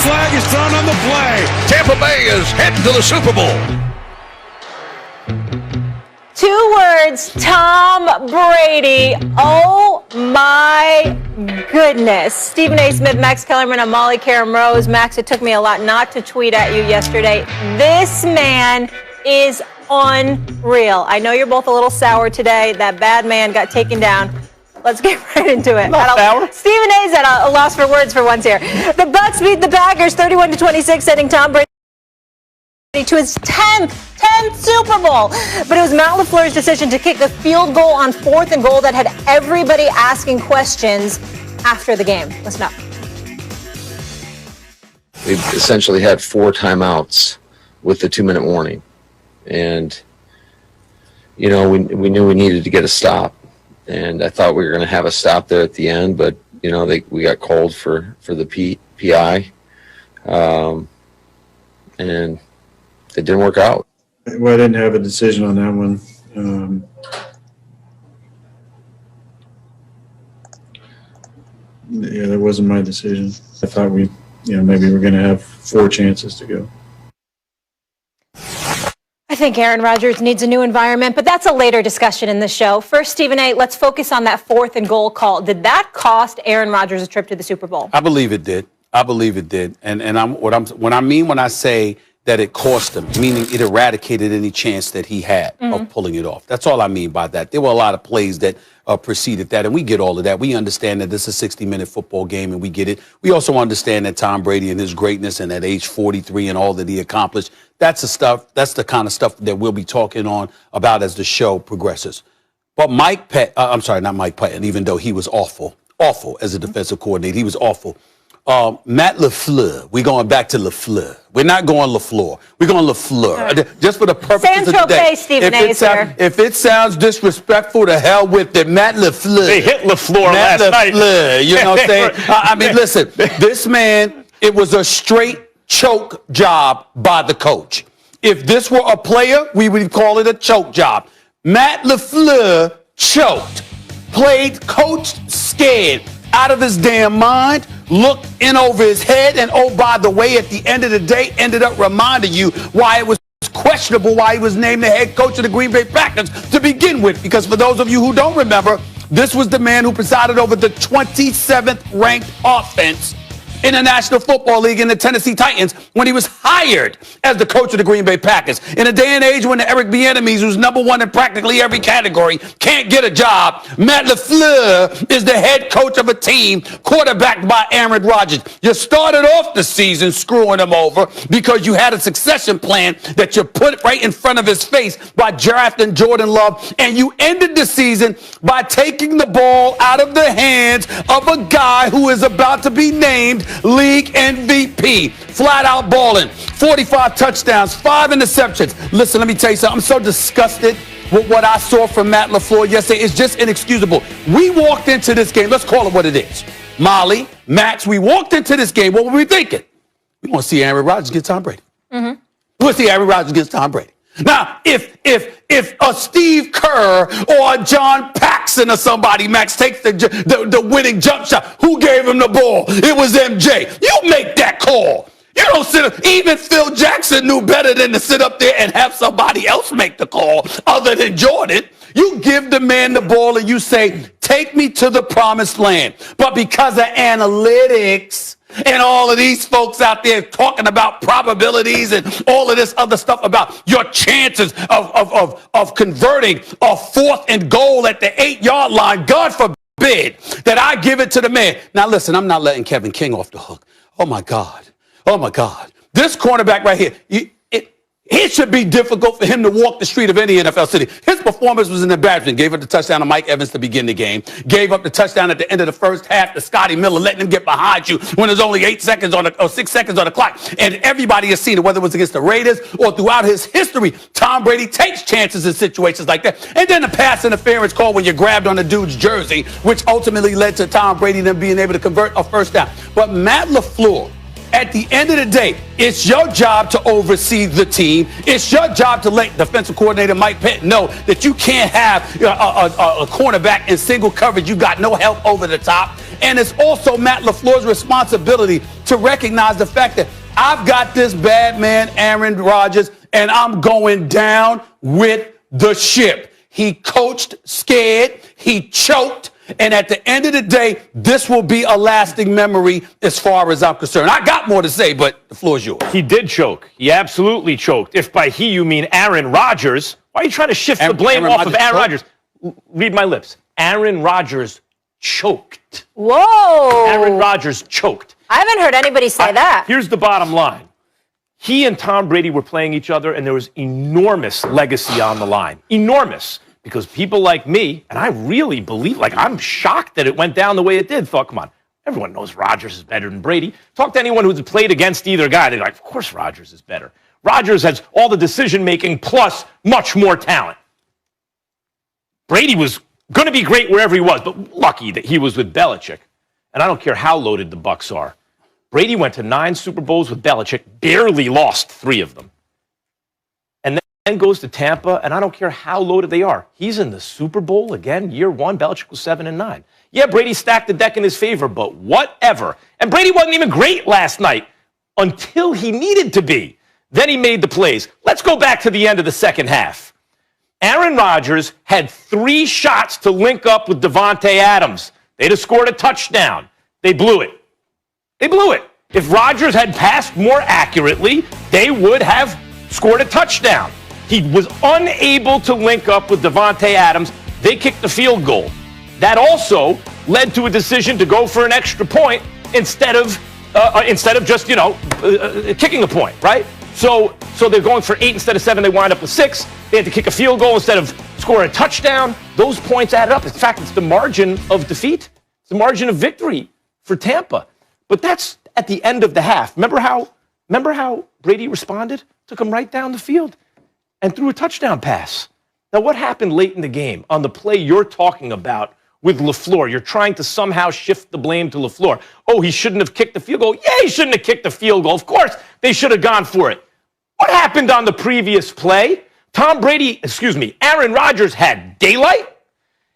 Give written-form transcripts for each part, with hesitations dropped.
flag is thrown on the play. Tampa Bay is heading to the Super Bowl. 2 words, Tom Brady. Oh my goodness. Stephen A. Smith, Max Kellerman, and Molly Karam Rose. Max, it took me a lot not to tweet at you yesterday. This man is unreal. I know you're both a little sour today. That bad man got taken down. Let's get right into it. Stephen A's at a loss for words for once here. The Bucs beat the Packers 31-26, sending Tom Brady to his 10th Super Bowl. But it was Matt LaFleur's decision to kick a field goal on 4th and goal that had everybody asking questions after the game. Listen up. We essentially had 4 timeouts with the 2-minute warning. And, you know, we knew we needed to get a stop. And I thought we were going to have a stop there at the end, but, you know, we got called for the PI. And it didn't work out. Well, I didn't have a decision on that one. Yeah, that wasn't my decision. I thought maybe we're going to have 4 chances to go. I think Aaron Rodgers needs a new environment, but that's a later discussion in the show. First, Stephen A., let's focus on that 4th and goal call. Did that cost Aaron Rodgers a trip to the Super Bowl? I believe it did. And when I say that it cost him, meaning it eradicated any chance that he had of pulling it off. That's all I mean by that. There were a lot of plays that preceded that, and we get all of that. We understand that this is a 60-minute football game, and we get it. We also understand that Tom Brady and his greatness and at age 43 and all that he accomplished, that's the kind of stuff that we'll be talking about as the show progresses. But not Mike Patton, even though he was awful as a defensive coordinator. He was awful. Matt LaFleur. We're going back to LaFleur. We're not going LaFleur. We're going LaFleur. Right. Just for the purposes of today. If it sounds disrespectful, to hell with it. Matt LaFleur. They hit LaFleur last night. You know what I'm saying? I mean, listen, this man, it was a straight choke job by the coach. If this were a player, we would call it a choke job. Matt LaFleur choked, coached scared, out of his damn mind, looked in over his head, and oh, by the way, at the end of the day, ended up reminding you why it was questionable why he was named the head coach of the Green Bay Packers to begin with. Because for those of you who don't remember, this was the man who presided over the 27th ranked offense in the National Football League in the Tennessee Titans when he was hired as the coach of the Green Bay Packers. In a day and age when the Eric Bieniemy, who's #1 in practically every category, can't get a job, Matt LaFleur is the head coach of a team quarterbacked by Aaron Rodgers. You started off the season screwing him over because you had a succession plan that you put right in front of his face by drafting Jordan Love, and you ended the season by taking the ball out of the hands of a guy who is about to be named league MVP, flat out balling, 45 touchdowns, 5 interceptions. Listen, let me tell you something. I'm so disgusted with what I saw from Matt LaFleur yesterday. It's just inexcusable. We walked into this game. Let's call it what it is. Molly, Max, we walked into this game. What were we thinking? We want to see Aaron Rodgers get Tom Brady. We want to see Aaron Rodgers get Tom Brady. Now, if a Steve Kerr or a John Paxson or somebody, Max, takes the winning jump shot, who gave him the ball? It was MJ. You make that call. You don't even Phil Jackson knew better than to sit up there and have somebody else make the call other than Jordan. You give the man the ball and you say, take me to the promised land. But because of analytics and all of these folks out there talking about probabilities and all of this other stuff about your chances of converting a 4th and goal at the 8-yard line, God forbid that I give it to the man. Now, listen, I'm not letting Kevin King off the hook. Oh, my God. Oh, my God. This cornerback right here, it should be difficult for him to walk the street of any NFL city. His performance was an embarrassment. Gave up the touchdown to Mike Evans to begin the game. Gave up the touchdown at the end of the first half to Scotty Miller, letting him get behind you when there's only 6 seconds on the clock. And everybody has seen it, whether it was against the Raiders or throughout his history. Tom Brady takes chances in situations like that. And then the pass interference call when you grabbed on the dude's jersey, which ultimately led to Tom Brady then being able to convert a first down. But Matt LaFleur, at the end of the day, it's your job to oversee the team. It's your job to let defensive coordinator Mike Patton know that you can't have a cornerback in single coverage. You got no help over the top. And it's also Matt LaFleur's responsibility to recognize the fact that I've got this bad man, Aaron Rodgers, and I'm going down with the ship. He coached scared, he choked, and at the end of the day, this will be a lasting memory as far as I'm concerned. I got more to say, but the floor is yours. He did choke. He absolutely choked. If by he you mean Aaron Rodgers, why are you trying to shift the blame off of Aaron Rodgers? Read my lips. Aaron Rodgers choked. Whoa. Aaron Rodgers choked. I haven't heard anybody say that. Here's the bottom line. He and Tom Brady were playing each other, and there was enormous legacy on the line. Enormous. Because people like me, and I really believe, I'm shocked that it went down the way it did, thought, come on, everyone knows Rodgers is better than Brady. Talk to anyone who's played against either guy. They're like, of course Rodgers is better. Rodgers has all the decision-making plus much more talent. Brady was going to be great wherever he was, but lucky that he was with Belichick. And I don't care how loaded the Bucs are. Brady went to 9 Super Bowls with Belichick, barely lost 3 of them. And then goes to Tampa, and I don't care how loaded they are. He's in the Super Bowl again, year 1. Belichick was 7-9. Yeah, Brady stacked the deck in his favor, but whatever. And Brady wasn't even great last night until he needed to be. Then he made the plays. Let's go back to the end of the second half. Aaron Rodgers had 3 shots to link up with Davante Adams. They'd have scored a touchdown. They blew it. They blew it. If Rodgers had passed more accurately, they would have scored a touchdown. He was unable to link up with Davante Adams. They kicked the field goal. That also led to a decision to go for an extra point instead of just, kicking a point, right? So they're going for 8 instead of 7. They wind up with 6. They had to kick a field goal instead of score a touchdown. Those points added up. In fact, it's the margin of defeat. It's the margin of victory for Tampa. But that's at the end of the half. Remember how Brady responded? Took him right down the field and threw a touchdown pass. Now, what happened late in the game on the play you're talking about with LaFleur? You're trying to somehow shift the blame to LaFleur. Oh, he shouldn't have kicked the field goal. Yeah, he shouldn't have kicked the field goal. Of course, they should have gone for it. What happened on the previous play? Aaron Rodgers had daylight.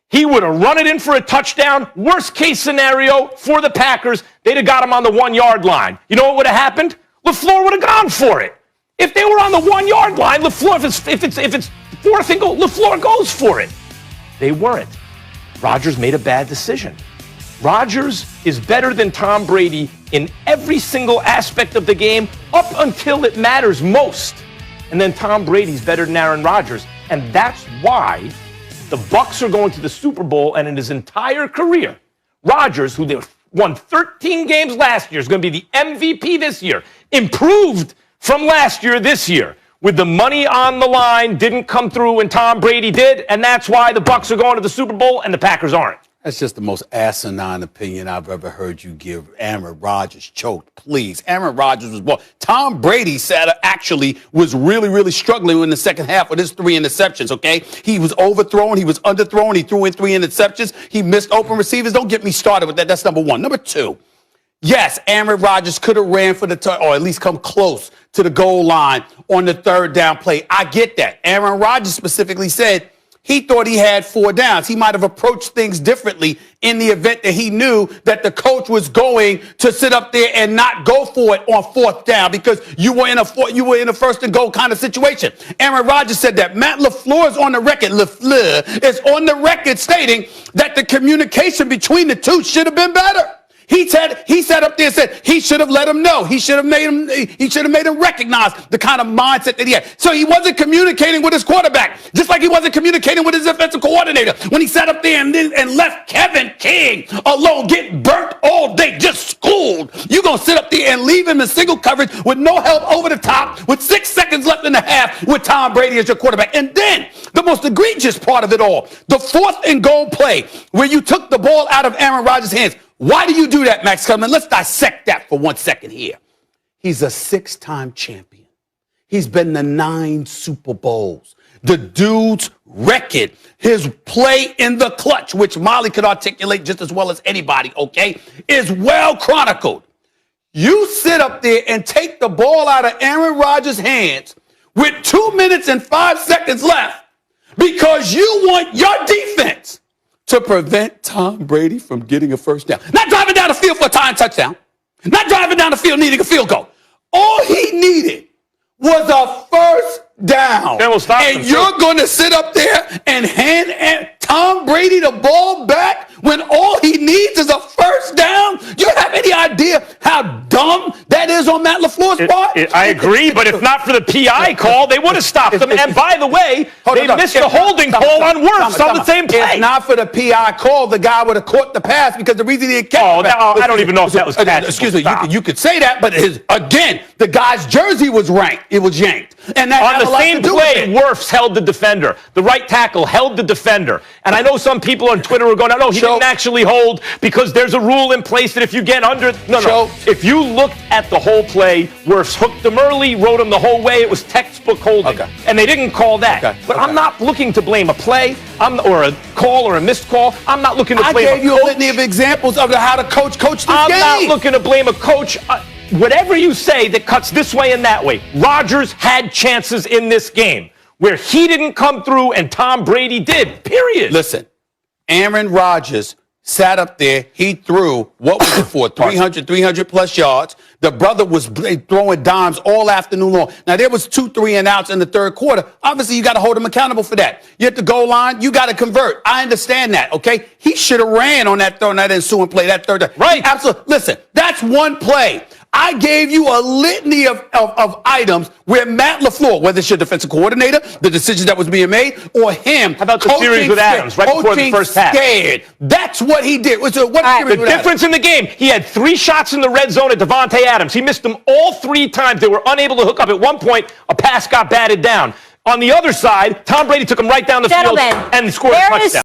He would have run it in for a touchdown. Worst case scenario for the Packers, they'd have got him on the 1-yard line. You know what would have happened? LaFleur would have gone for it. If they were on the 1-yard line, LaFleur, if it's 4th and goal, LaFleur goes for it. They weren't. Rodgers made a bad decision. Rodgers is better than Tom Brady in every single aspect of the game up until it matters most. And then Tom Brady's better than Aaron Rodgers. And that's why the Bucs are going to the Super Bowl, and in his entire career, Rodgers, who they won 13 games last year, is going to be the MVP this year, improved from last year this year. With the money on the line, didn't come through when Tom Brady did, and that's why the Bucs are going to the Super Bowl and the Packers aren't. That's just the most asinine opinion I've ever heard you give. Aaron Rodgers choked. Please. Aaron Rodgers was ball. Tom Brady actually was really, really struggling in the second half with his 3 interceptions, okay? He was overthrown. He was underthrown. He threw in 3 interceptions. He missed open receivers. Don't get me started with that. That's number 1. Number 2, yes, Aaron Rodgers could have ran for the or at least come close to the goal line on the 3rd down play. I get that. Aaron Rodgers specifically said he thought he had 4 downs. He might have approached things differently in the event that he knew that the coach was going to sit up there and not go for it on 4th down because you were in a 1st and goal kind of situation. Aaron Rodgers said that. Matt LaFleur is on the record. LaFleur is on the record stating that the communication between the two should have been better. He sat up there and said he should have let him know. He should have made him recognize the kind of mindset that he had. So he wasn't communicating with his quarterback, just like he wasn't communicating with his defensive coordinator when he sat up there and left Kevin King alone, getting burnt all day, just schooled. You're going to sit up there and leave him in single coverage with no help over the top with 6 seconds left in the half with Tom Brady as your quarterback. And then the most egregious part of it all, the 4th and goal play where you took the ball out of Aaron Rodgers' hands. Why do you do that, Max Kellerman? Let's dissect that for 1 second here. He's a 6-time champion. He's been to 9 Super Bowls. The dude's record, his play in the clutch, which Molly could articulate just as well as anybody, okay, is well chronicled. You sit up there and take the ball out of Aaron Rodgers' hands with 2 minutes and 5 seconds left because you want your defense to prevent Tom Brady from getting a 1st down. Not driving down the field for a tying touchdown. Not driving down the field needing a field goal. All he needed was a first down. Then we'll stop and him, you're going to sit up there and hand Tom Brady the ball back when all he needs is a first down? You have any idea how dumb that is on Matt LaFleur's part? I agree, but if not for the PI call, they would have stopped them. And by the way, they missed the holding call on Wirfs on the same play. If not for the PI call, the guy would have caught the pass because the reason he didn't catch it. I don't even know if that was catchable. Excuse me, you could say that, but again, the guy's jersey was ranked. It was yanked. And that on the same play, Wirfs held the defender. The right tackle held the defender. And I know some people on Twitter are going, no, he didn't actually hold because there's a rule in place that if you get under... No. If you looked at the whole play, Wirfs hooked him early, rode him the whole way. It was textbook holding. Okay. And they didn't call that. But I'm not looking to blame a play or a call or a missed call. I'm not looking to blame a coach. I gave you a litany of examples of how the coach coached this game. I'm not looking to blame a coach. Whatever you say that cuts this way and that way, Rodgers had chances in this game where he didn't come through and Tom Brady did, period. Listen, Aaron Rodgers sat up there. He threw, what was it for, 300 plus yards. The brother was throwing dimes all afternoon long. Now, there was 2 3-and-outs in the third quarter. Obviously, you got to hold him accountable for that. You hit the goal line, you got to convert. I understand that, okay? He should have ran on that throw, that ensuing play, that third. Right. Absolutely. Listen, that's one play. I gave you a litany of items where Matt LaFleur, whether it's your defensive coordinator, the decisions that was being made, or him. How about the series with Adams right before the first half? Scared. That's what he did. The difference in the game, he had 3 shots in the red zone at Devontae Adams. He missed them all 3 times. They were unable to hook up. At one point, a pass got batted down. On the other side, Tom Brady took him right down the field and scored a touchdown.